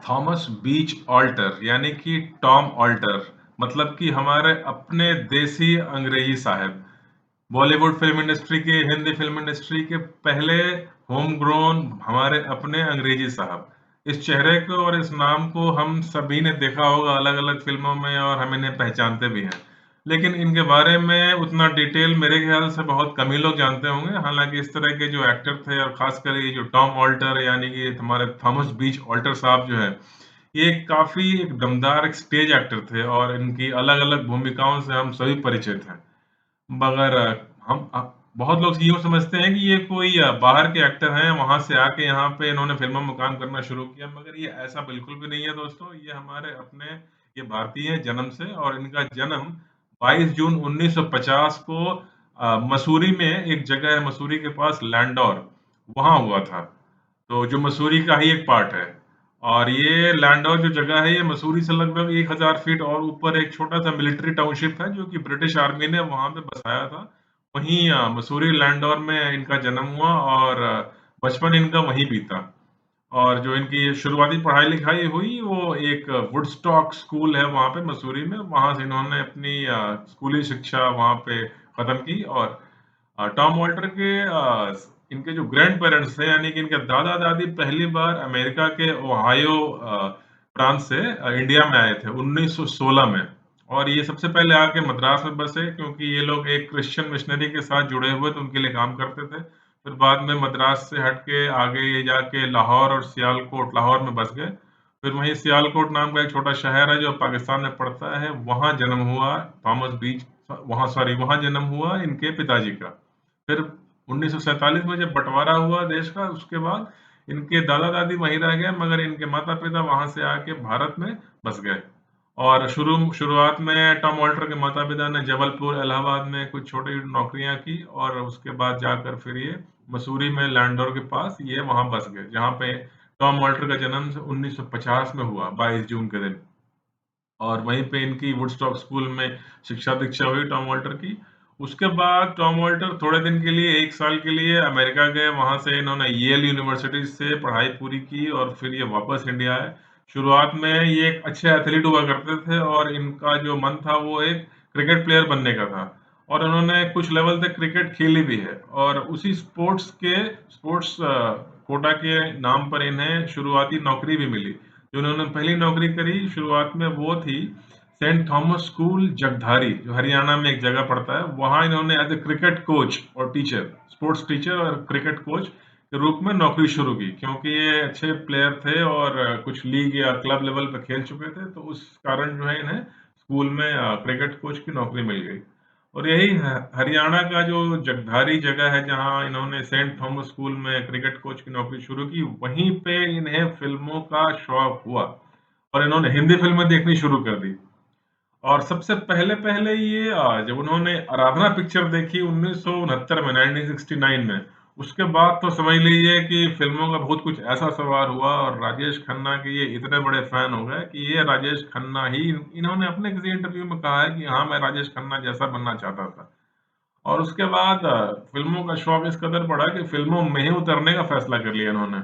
Thomas बीच alter यानी कि Tom alter, मतलब कि हमारे अपने देसी अंग्रेजी साहब। बॉलीवुड फिल्म इंडस्ट्री के, हिंदी फिल्म इंडस्ट्री के पहले होम ग्रोन हमारे अपने अंग्रेजी साहब। इस चेहरे को और इस नाम को हम सभी ने देखा होगा अलग-अलग फ़िल्मों में और हम इन्हें पहचानते भी हैं। लेकिन इनके बारे में उतना डिटेल मेरे ख़्याल से बहुत कम ही लोग जानते होंगे। हालाँकि इस तरह के जो एक्टर थे और ख़ासकर ये जो टॉम ऑल्टर यानी कि हमारे थॉमस बीच ऑल्टर साहब जो हैं, ये काफ़ी एक दमदार एक स्टेज एक्टर थे और इनकी अलग-अलग भूमिकाओं से हम सभी परिचित हैं। मगर हम बहुत लोग यूँ समझते हैं कि ये कोई बाहर के एक्टर हैं, वहाँ से आके यहाँ पे इन्होंने फ़िल्मों में काम करना शुरू किया, मगर ये ऐसा बिल्कुल भी नहीं है दोस्तों। ये हमारे अपने ये भारतीय हैं जन्म से और इनका जन्म 22 जून 1950 को मसूरी में एक जगह है, मसूरी के पास लैंडौर, वहाँ हुआ था। तो जो मसूरी का ही एक पार्ट है। और ये लैंडौर जो जगह है, ये मसूरी से लगभग 1000 फीट और ऊपर एक छोटा-सा मिलिट्री टाउनशिप है, जो कि ब्रिटिश आर्मी ने वहाँ पे बसाया था। वहीं मसूरी लैंडौर में इनका जन्म हुआ और बचपन इनका वहीं बीता। और जो इनकी शुरुआती पढ़ाई-लिखाई हुई, वो एक वुडस्टॉक स्कूल है वहाँ पे मसूरी में, वहाँ से इन्होंने अपनी स्कूली शिक्षा वहाँ पे खत्म की और टॉम वॉल्टर के इनके जो ग्रैंड पेरेंट्स थे यानी कि इनके दादा-दादी पहली बार अमेरिका के ओहायो प्रांत से इंडिया में आए थे 1916 में और ये सबसे पहले आके मद्रास में बसे क्योंकि ये लोग एक क्रिश्चियन मिशनरी के साथ जुड़े हुए थे, उनके लिए काम करते थे। फिर बाद में मद्रास से हट के आगे जाके लाहौर और सियालकोट, लाहौर में बस गए। फिर वहीं सियालकोट नाम का एक छोटा शहर है जो पाकिस्तान में पड़ता है, वहाँ जन्म हुआ थॉमस बीच वहाँ जन्म हुआ इनके पिताजी का। फिर 1947 में जब बँटवारा हुआ देश का, उसके बाद इनके दादा-दादी वहीं रह गए, मगर इनके माता-पिता वहाँ से आके भारत में बस गए। और शुरुआत में टॉम वॉल्टर के माता-पिता ने जबलपुर, इलाहाबाद में कुछ छोटी नौकरियाँ की और उसके बाद जाकर फिर ये मसूरी में लैंडोर के पास ये वहाँ बस गए, जहाँ पे टॉम वॉल्टर का जन्म 1950 में हुआ, 22 जून के दिन। और वहीं पे इनकी वुडस्टॉक स्कूल में शिक्षा-दीक्षा हुई टॉम वॉल्टर की। उसके बाद टॉम वॉल्टर थोड़े दिन के लिए 1 साल के लिए अमेरिका गए, वहाँ से इन्होंने येल यूनिवर्सिटी से पढ़ाई पूरी की और फिर ये वापस इंडिया आए। शुरुआत में ये एक अच्छे एथलीट हुआ करते थे और इनका जो मन था वो एक क्रिकेट प्लेयर बनने का था और उन्होंने कुछ लेवल तक क्रिकेट खेली भी है और उसी स्पोर्ट्स कोटा के नाम पर इन्हें शुरुआती नौकरी भी मिली। जो उन्होंने पहली नौकरी करी शुरुआत में वो थी सेंट थॉमस स्कूल जगधारी जो हरियाणा में एक जगह पड़ता है वहाँ इन्होंने एज ए क्रिकेट कोच और टीचर स्पोर्ट्स टीचर और क्रिकेट कोच के रूप में नौकरी शुरू की क्योंकि ये अच्छे प्लेयर थे और कुछ लीग या क्लब लेवल पर खेल चुके थे तो उस कारण जो है इन्हें स्कूल में क्रिकेट कोच की नौकरी मिल गई और यही हरियाणा का जो जगधारी जगह है जहाँ इन्होंने सेंट थॉमस स्कूल में क्रिकेट कोच की नौकरी शुरू की वहीं पे इन्हें फ़िल्मों का शौक हुआ और इन्होंने हिंदी फ़िल्में देखनी शुरू कर दी। और सबसे पहले-पहले ये जब उन्होंने आराधना पिक्चर देखी 1969 में 1969 में, उसके बाद तो समझ लीजिए कि फ़िल्मों का बहुत कुछ ऐसा सवार हुआ और राजेश खन्ना के ये इतने बड़े फ़ैन हो गए कि ये राजेश खन्ना ही इन्होंने अपने किसी इंटरव्यू में कहा है कि हाँ, मैं राजेश खन्ना जैसा बनना चाहता था। और उसके बाद फ़िल्मों का शौक इस कदर बढ़ा कि फ़िल्मों में ही उतरने का फ़ैसला कर लिया इन्होंने।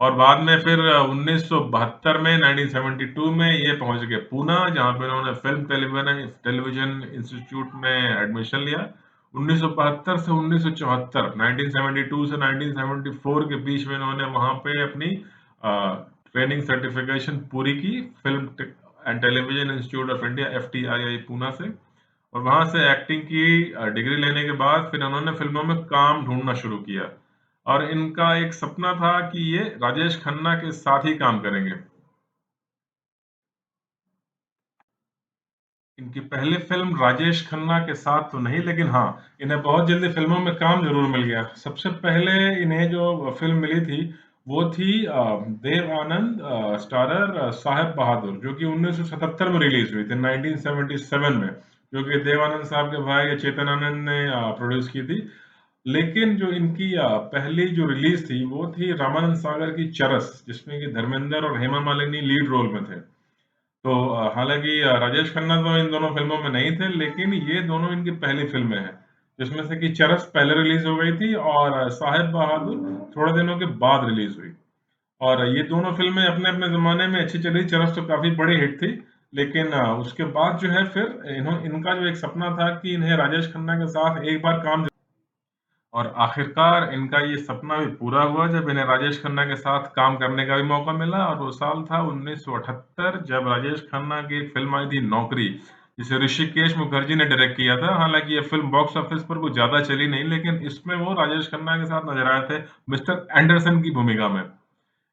और बाद में फिर 1972 में 1972 में ये पहुँच गए पूना जहाँ पे उन्होंने फ़िल्म टेलीविज़न इंस्टीट्यूट में एडमिशन लिया। 1972 से 1974 1972 से 1974 के बीच में इन्होंने वहाँ पे अपनी ट्रेनिंग सर्टिफ़िकेशन पूरी की film and television institute of India FTII Poona से। और वहाँ से एक्टिंग की डिग्री लेने के बाद फिर उन्होंने फ़िल्मों में काम ढूँढना शुरू किया और इनका एक सपना था कि ये राजेश खन्ना के साथ ही काम करेंगे। इनकी पहली फ़िल्म राजेश खन्ना के साथ तो नहीं लेकिन हाँ, इन्हें बहुत जल्दी फ़िल्मों में काम ज़रूर मिल गया। सबसे पहले इन्हें जो फ़िल्म मिली थी, वो थी देव आनंद स्टारर साहेब बहादुर जो कि 1977 में रिलीज़ हुई थी, 1977 में, जो कि देव आनंद साहब के भाई चेतन आनंद ने प्रोड्यूस की थी। लेकिन जो इनकी पहली जो रिलीज़ थी, वो थी रामानंद सागर की चरस, जिसमें कि धर्मेंद्र और हेमा मालिनी लीड रोल में थे। तो हालाँकि राजेश खन्ना तो इन दोनों फ़िल्मों में नहीं थे, लेकिन ये दोनों इनकी पहली फ़िल्में हैं, जिसमें से कि चरस पहले रिलीज़ हो गई थी और साहेब बहादुर थोड़े दिनों के बाद रिलीज़ हुई। और ये दोनों फ़िल्में अपने-अपने ज़माने में अच्छी चली, चरस तो काफ़ी बड़ी हिट थी। लेकिन उसके बाद जो है फिर इनका जो एक सपना था कि इन्हें राजेश खन्ना के साथ एक बार काम, और आखिरकार इनका ये सपना भी पूरा हुआ जब इन्हें राजेश खन्ना के साथ काम करने का भी मौका मिला। और वो साल था 1978, जब राजेश खन्ना की एक फ़िल्म आई थी नौकरी, जिसे ऋषिकेश मुखर्जी ने डायरेक्ट किया था। हालाँकि ये फ़िल्म बॉक्स ऑफिस पर कुछ ज़्यादा चली नहीं, लेकिन इसमें वो राजेश खन्ना के साथ नज़र आए थे मिस्टर एंडरसन की भूमिका में।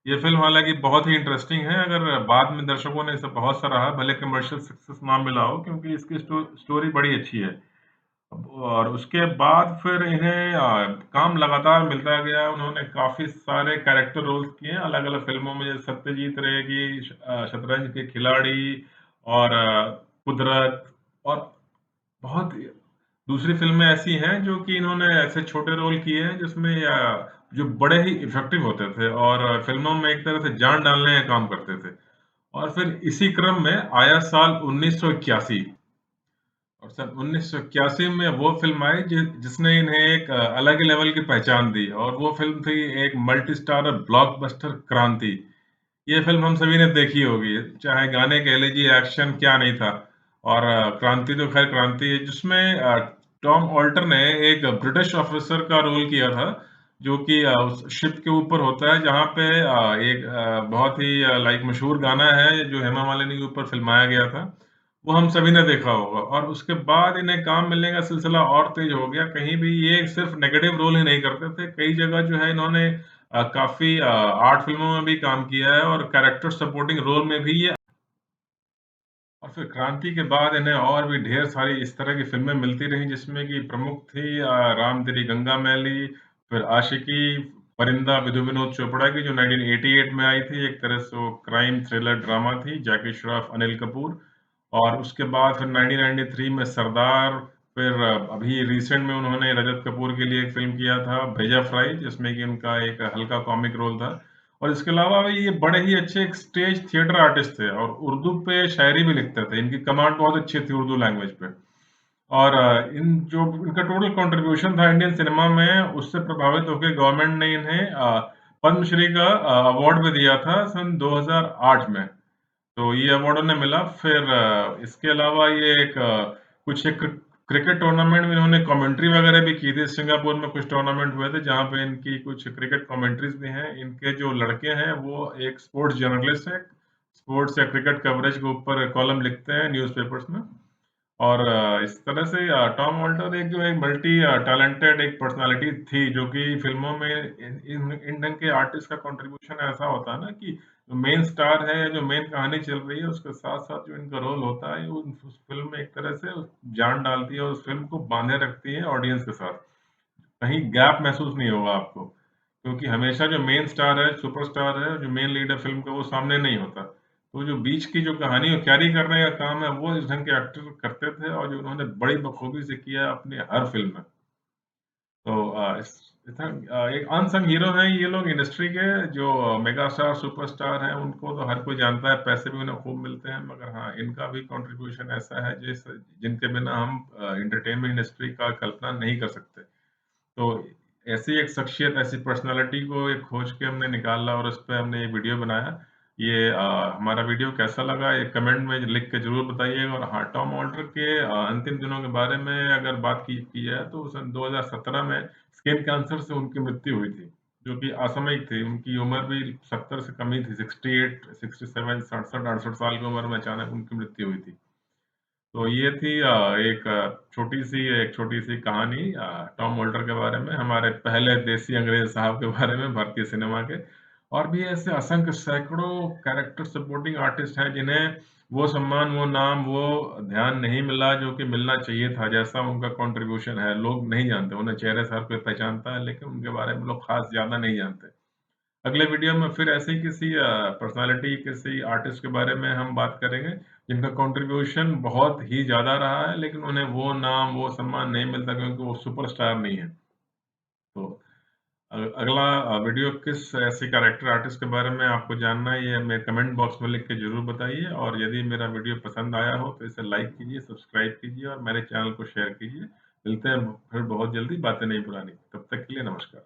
ये फ़िल्म हालाँकि बहुत ही इंटरेस्टिंग है, अगर बाद में दर्शकों ने इसे बहुत सराहा, भले कमर्शियल सक्सेस ना मिला हो, क्योंकि इसकी स्टोरी बड़ी अच्छी है। और उसके बाद फिर इन्हें काम लगातार मिलता गया। उन्होंने काफ़ी सारे कैरेक्टर रोल्स किए हैं अलग-अलग फ़िल्मों में, जैसे सत्यजीत रे की शतरंज के खिलाड़ी, और कुदरत, और बहुत दूसरी फ़िल्में ऐसी हैं जो कि इन्होंने ऐसे छोटे रोल किए हैं जिसमें जो बड़े ही इफ़ेक्टिव होते थे और फ़िल्मों में एक तरह से जान डालने का काम करते थे। और फिर इसी क्रम में आया साल 1981, और सन 1981 में वो फ़िल्म आई जिसने इन्हें एक अलग ही लेवल की पहचान दी, और वो फ़िल्म थी एक मल्टी स्टारर ब्लॉकबस्टर क्रांति। ये फ़िल्म हम सभी ने देखी होगी, चाहे गाने कह लीजिए, एक्शन क्या नहीं था। और क्रांति तो ख़ैर क्रांति है, जिसमें टॉम ऑल्टर ने एक ब्रिटिश ऑफ़िसर का रोल किया था, जो कि उस शिप के ऊपर होता है, जहाँ पे एक बहुत ही लाइक मशहूर गाना है जो हेमा मालिनी के ऊपर फ़िल्माया गया था। वो हम सभी ने देखा होगा, और उसके बाद इन्हें काम मिलने का सिलसिला और तेज़ हो गया। कहीं भी ये सिर्फ़ नेगेटिव रोल ही नहीं करते थे, कई जगह जो है इन्होंने काफ़ी 8 फ़िल्मों में भी काम किया है, और कैरेक्टर सपोर्टिंग रोल में भी ये। और फिर क्रांति के बाद इन्हें और भी ढेर सारी इस तरह की फ़िल्में मिलती रहीं, जिसमें कि प्रमुख थी राम तेरी गंगा मैली, फिर आशिकी, परिंदा विधु विनोद चोपड़ा की, जो 1988 में आई थी। एक तरह से वो क्राइम थ्रिलर ड्रामा थी, जैकी श्रॉफ, अनिल कपूर। और उसके बाद फिर 1993 में सरदार, फिर अभी रिसेंट में उन्होंने रजत कपूर के लिए एक फ़िल्म किया था भेजा फ्राई, जिसमें कि उनका एक हल्का कॉमिक रोल था। और इसके अलावा भी ये बड़े ही अच्छे एक स्टेज थिएटर आर्टिस्ट थे, और उर्दू पे शायरी भी लिखते थे। इनकी कमांड बहुत अच्छी थी उर्दू लैंग्वेज पे। और इन जो इनका टोटल कंट्रीब्यूशन था इंडियन सिनेमा में, उससे प्रभावित होकर गवर्नमेंट ने इन्हें पद्मश्री का अवार्ड भी दिया था सन 2008 में। तो ये अवार्ड उन्हें मिला। फिर इसके अलावा ये एक कुछ एक क्रिकेट टूर्नामेंट में इन्होंने कमेंट्री वगैरह भी की थी। सिंगापुर में कुछ टूर्नामेंट हुए थे, जहाँ पे इनकी कुछ क्रिकेट कमेंट्रीज़ भी हैं। इनके जो लड़के हैं, वो एक स्पोर्ट्स जर्नलिस्ट हैं। स्पोर्ट्स या क्रिकेट कवरेज के ऊपर कॉलम लिखते हैं न्यूज़पेपर्स में। और इस तरह से टॉम वॉल्टर एक जो एक मल्टी टैलेंटेड एक पर्सनैलिटी थी, जो कि फ़िल्मों में इन इन इन ढंग के आर्टिस्ट का कंट्रीब्यूशन ऐसा होता है ना, कि जो मेन स्टार है, जो मेन कहानी चल रही है, उसके साथ-साथ जो इनका रोल होता है, वो उस फ़िल्म में एक तरह से जान डालती है, और उस फ़िल्म को बाँधे रखती है ऑडियंस के साथ। कहीं गैप महसूस नहीं होगा आपको, क्योंकि हमेशा जो मेन स्टार है, सुपरस्टार है, जो मेन लीड है फ़िल्म का, वो सामने नहीं होता। तो जो बीच की जो कहानी को कैरी करने का काम है, वो इस ढंग के एक्टर करते थे, और जो उन्होंने बड़ी बखूबी से किया अपनी हर फ़िल्म में। तो एक अनसंग हीरो हैं ये लोग इंडस्ट्री के, जो मेगा स्टार, सुपरस्टार हैं, उनको तो हर कोई जानता है, पैसे भी उन्हें खूब मिलते हैं, मगर हाँ, इनका भी कंट्रीब्यूशन ऐसा है जिनके बिना हम एंटरटेनमेंट इंडस्ट्री का कल्पना नहीं कर सकते। तो ऐसी एक शख्सियत, ऐसी पर्सनैलिटी को एक खोज के हमने निकाला, और उसपे हमने ये वीडियो बनाया। ये हमारा वीडियो कैसा लगा, ये कमेंट में लिख के ज़रूर बताइएगा। और हाँ, टॉम ऑल्टर के अंतिम दिनों के बारे में अगर बात की जाए, तो सन 2017 में स्किन कैंसर से उनकी मृत्यु हुई थी, जो कि असामयिक थी। उनकी उम्र भी 70 से कम ही थी, 68, 67, 67-68 साल की उम्र में अचानक उनकी मृत्यु हुई थी। तो ये थी एक छोटी-सी कहानी टॉम वॉल्टर के बारे में, हमारे पहले देसी अंग्रेज़ साहब के बारे में, भारतीय सिनेमा के। और भी ऐसे असंख्य सैकड़ों कैरेक्टर सपोर्टिंग आर्टिस्ट हैं, जिन्हें वो सम्मान, वो नाम, वो ध्यान नहीं मिला जो कि मिलना चाहिए था, जैसा उनका कंट्रीब्यूशन है। लोग नहीं जानते, उन्हें चेहरे से हर कोई पहचानता है, लेकिन उनके बारे में लोग ख़ास ज़्यादा नहीं जानते। अगले वीडियो में फिर ऐसे ही किसी पर्सनालिटी, किसी आर्टिस्ट के बारे में हम बात करेंगे, जिनका कंट्रीब्यूशन बहुत ही ज़्यादा रहा है, लेकिन उन्हें वो नाम, वो सम्मान नहीं मिलता, क्योंकि वो सुपरस्टार नहीं है। तो अगला वीडियो किस ऐसे कैरेक्टर आर्टिस्ट के बारे में आपको जानना है, ये मेरे कमेंट बॉक्स में लिख के ज़रूर बताइए। और यदि मेरा वीडियो पसंद आया हो, तो इसे लाइक कीजिए, सब्सक्राइब कीजिए, और मेरे चैनल को शेयर कीजिए। मिलते हैं फिर बहुत जल्दी, बातें नहीं पुरानी। तब तक के लिए नमस्कार।